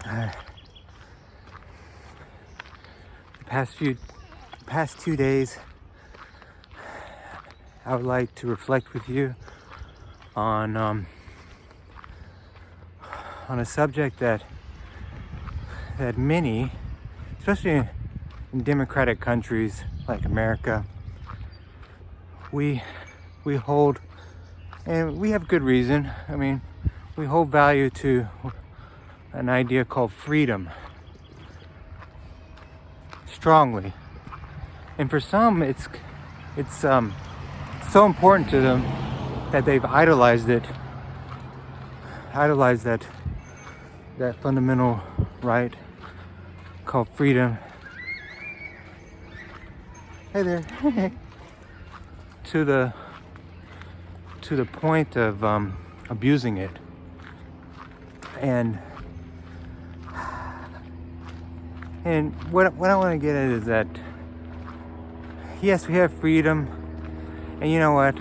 The past 2 days, I would like to reflect with you on a subject that many, especially in democratic countries like America, we hold, and we have good reason. I mean, we hold value to an idea called freedom strongly, and for some, it's so important to them that they've idolized that fundamental right called freedom. Hey there. to the point of abusing it. And what I want to get at is that yes, we have freedom, and you know what?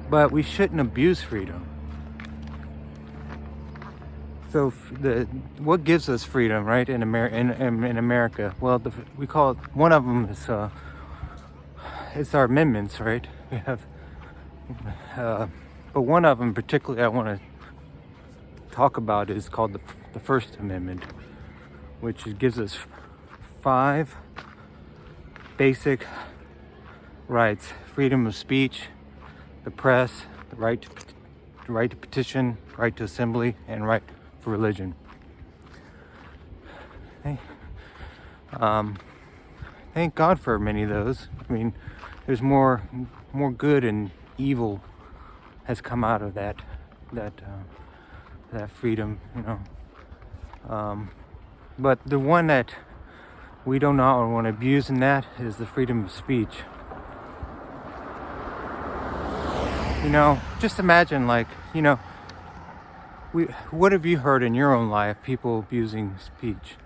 But we shouldn't abuse freedom. So what gives us freedom, right? In America, well, we call it, one of them is it's our amendments, right? We have, but one of them particularly I want to talk about is called the First Amendment, which gives us 5 basic rights: freedom of speech, the press, the right to petition, right to assembly, and right for religion. Thank God for many of those. I mean, there's more good and evil has come out of that freedom, you know. But the one that we do not want to abuse in that is the freedom of speech. You know, just imagine, like, you know, what have you heard in your own life, people abusing speech?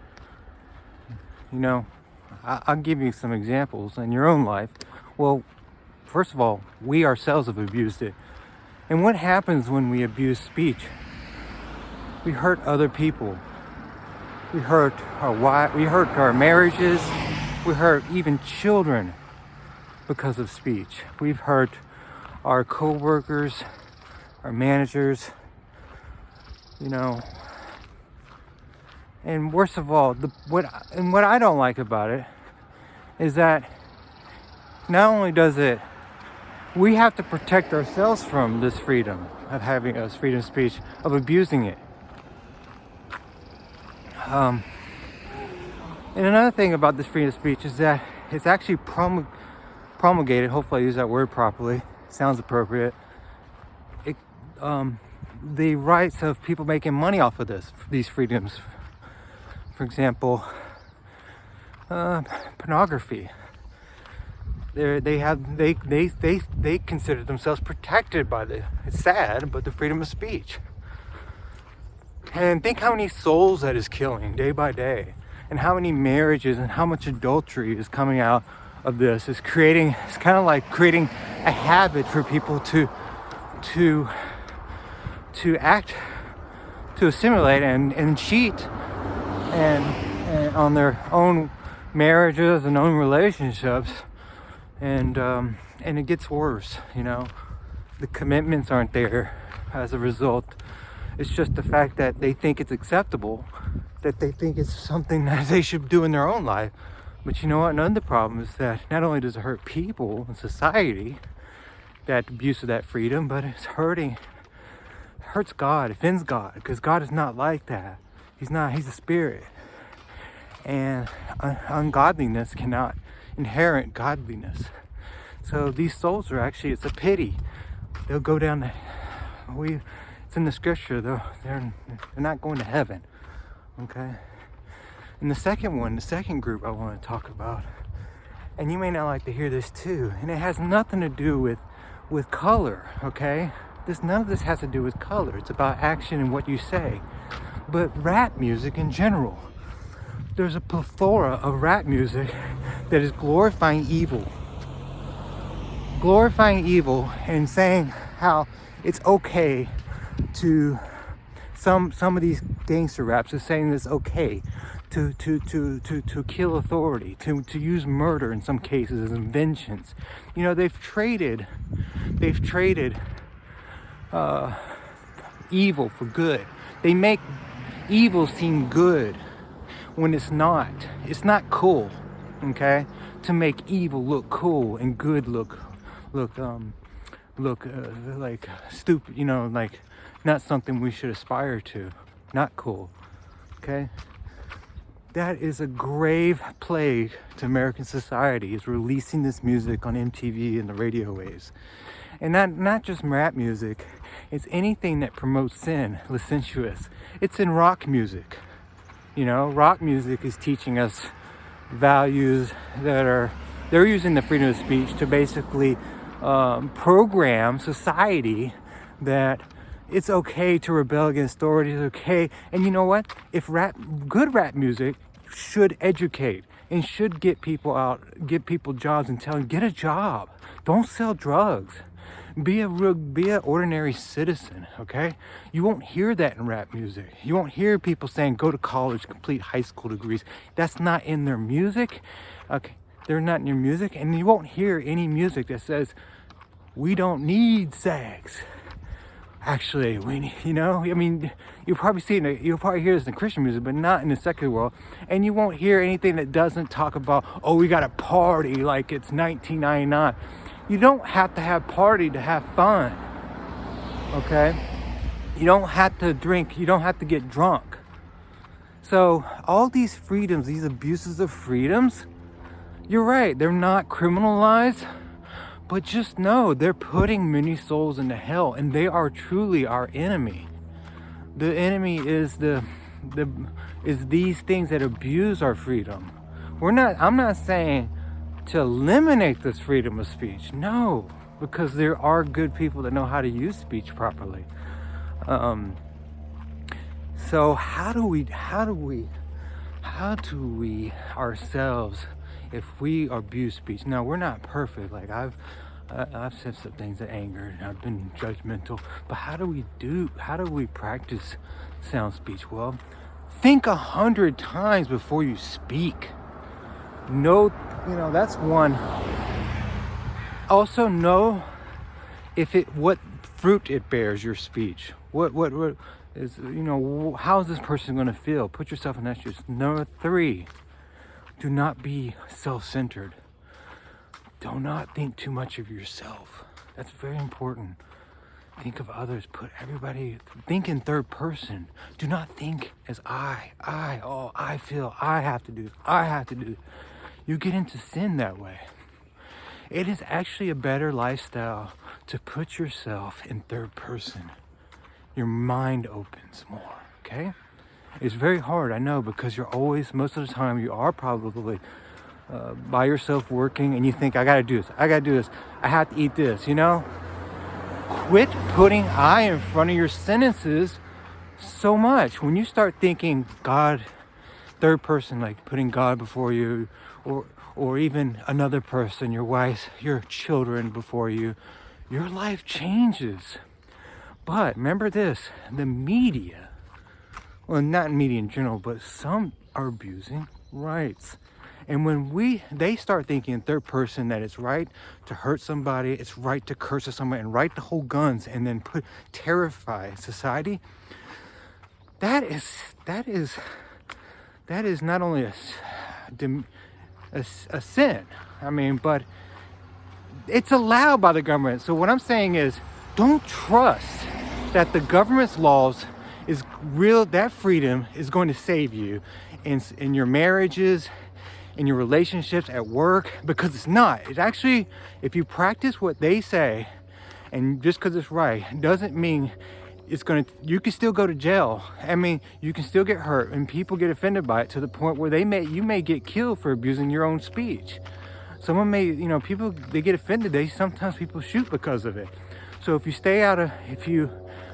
You know, I'll give you some examples in your own life. Well, first of all, we ourselves have abused it. And what happens when we abuse speech? We hurt other people. We hurt our wives, we hurt our marriages, we hurt even children because of speech. We've hurt our co-workers, our managers, you know. And worst of all, what I don't like about it is that not only does it, we have to protect ourselves from this freedom of having us freedom of speech, of abusing it. And another thing about this freedom of speech is that it's actually promulgated. Hopefully I use that word properly. Sounds appropriate. The rights of people making money off of these freedoms. For example, pornography. They consider themselves protected by it's sad, but the freedom of speech. And think how many souls that is killing day by day, and how many marriages and how much adultery is coming out of this. It's kind of like creating a habit for people to act, to assimilate and cheat and on their own marriages and own relationships, and it gets worse. You know, the commitments aren't there as a result. It's just the fact that they think it's acceptable, that they think it's something that they should do in their own life. But you know what? Another problem is that not only does it hurt people and society, that abuse of that freedom, but it hurts God, offends God, because God is not like that. He's a spirit. And ungodliness cannot inherit godliness. So these souls are actually, it's a pity. They'll go down it's in the scripture, they're not going to heaven. Okay? And the second group I want to talk about, and you may not like to hear this too, and it has nothing to do with color, okay? None of this has to do with color. It's about action and what you say. But rap music in general, there's a plethora of rap music that is glorifying evil and saying how it's okay to some of these gangster raps are saying it's okay to kill authority, to use murder in some cases as inventions. You know, they've traded evil for good. They make evil seem good when it's not. It's not cool, okay? To make evil look cool and good look like stupid, you know, like not something we should aspire to. Not cool, okay? That is a grave plague to American society, is releasing this music on MTV and the radio waves. And not just rap music, it's anything that promotes sin, licentious. It's in rock music. You know, rock music is teaching us values they're using the freedom of speech to basically program society that it's okay to rebel against authority, it's okay. And you know what? If good rap music should educate and should get people out, get people jobs and tell them, get a job. Don't sell drugs. Be an ordinary citizen, okay? You won't hear that in rap music. You won't hear people saying, go to college, complete high school degrees. That's not in their music, okay? They're not in your music. And you won't hear any music that says, we don't need sex. Actually, you know, I mean, you'll probably hear this in Christian music, but not in the secular world. And you won't hear anything that doesn't talk about, oh, we got to party like it's 1999. You don't have to have party to have fun, okay? You don't have to drink. You don't have to get drunk. So all these freedoms, these abuses of freedoms, you're right, they're not criminalized. But just know they're putting many souls into hell, and they are truly our enemy. The enemy is is these things that abuse our freedom. I'm not saying to eliminate this freedom of speech. No, because there are good people that know how to use speech properly. So how do we ourselves, if we abuse speech? Now, we're not perfect. Like I've said some things that angered, and I've been judgmental. But how do we practice sound speech? Well, think 100 times before you speak. No, you know, that's one. Also know what fruit it bears, your speech. What is, you know, how is this person going to feel? Put yourself in that shoes. Number 3, do not be self-centered. Do not think too much of yourself. That's very important. Think of others. Think in third person. Do not think as I feel, I have to do this. You get into sin that way. It is actually a better lifestyle to put yourself in third person. Your mind opens more, okay? It's very hard, I know, because most of the time you are probably by yourself working, and you think, I gotta do this, I have to eat this, you know? Quit putting I in front of your sentences so much. When you start thinking God, third person, like putting God before you, or even another person, your wife, your children before you, your life changes. But remember this, the media, well, not media in general, but some are abusing rights. And when they start thinking in third person that it's right to hurt somebody, it's right to curse at somebody, and right to hold guns, and then terrify society, that is not only a sin, I mean, but it's allowed by the government. So what I'm saying is, don't trust that the government's laws is real, that freedom is going to save you in your marriages, in your relationships, at work, because it's not. It's actually, if you practice what they say, and just because it's right, doesn't mean you can still go to jail. I mean, you can still get hurt, and people get offended by it to the point where you may get killed for abusing your own speech. Someone may, people, they get offended. Sometimes people shoot because of it. So if you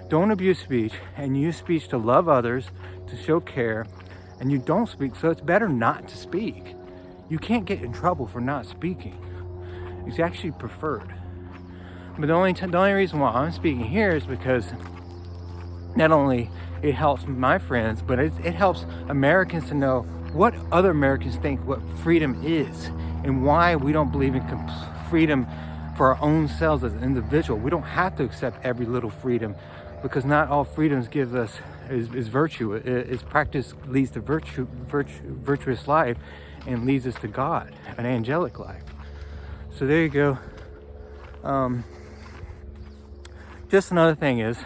don't abuse speech and use speech to love others, to show care, and you don't speak, so it's better not to speak. You can't get in trouble for not speaking. It's actually preferred. But the only reason why I'm speaking here is because not only it helps my friends, but it helps Americans to know what other Americans think what freedom is, and why we don't believe in freedom for our own selves as an individual. We don't have to accept every little freedom, because not all freedoms give us is virtue. Is practice leads to virtuous life, and leads us to God, an angelic life. So there you go. Just another thing is,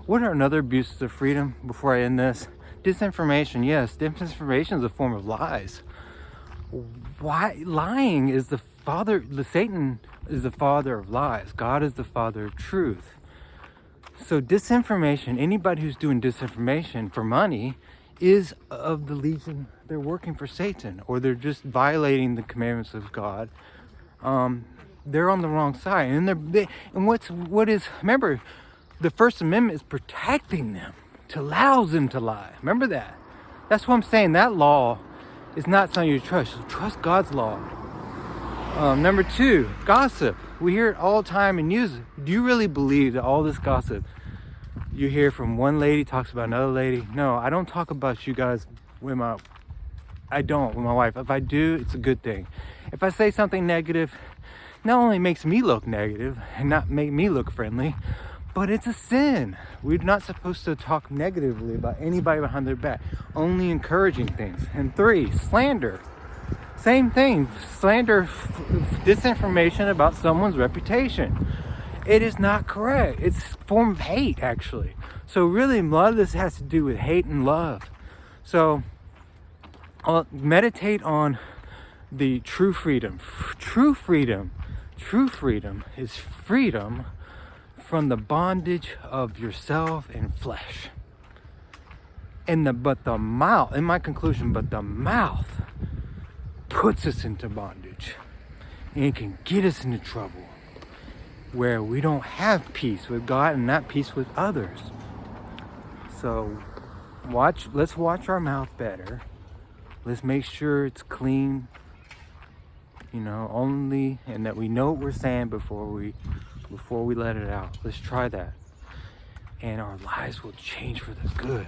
what are another abuses of freedom before I end this? Disinformation. Yes, disinformation is a form of lies. Why? Lying is the father, Satan is the father of lies. God is the father of truth. So disinformation, anybody who's doing disinformation for money is of the legion. They're working for Satan, or they're just violating the commandments of God. They're on the wrong side, and remember, the First Amendment is protecting them, to allow them to lie. Remember that. That's what I'm saying. That law is not something you trust. Trust God's law. Number 2, gossip. We hear it all the time in news. Do you really believe that all this gossip you hear from one lady talks about another lady? No, I don't talk about you guys with my wife. If I do, it's a good thing. If I say something negative, not only makes me look negative and not make me look friendly, but it's a sin. We're not supposed to talk negatively about anybody behind their back, only encouraging things. And 3, slander. Same thing, slander, disinformation about someone's reputation. It is not correct. It's a form of hate, actually. So really, a lot of this has to do with hate and love. So meditate on the true freedom. True freedom is freedom from the bondage of yourself and flesh. In my conclusion, the mouth puts us into bondage, and it can get us into trouble where we don't have peace with God and not peace with others. So let's watch our mouth better. Let's make sure it's clean, only, and that we know what we're saying before we let it out. Let's try that, and our lives will change for the good.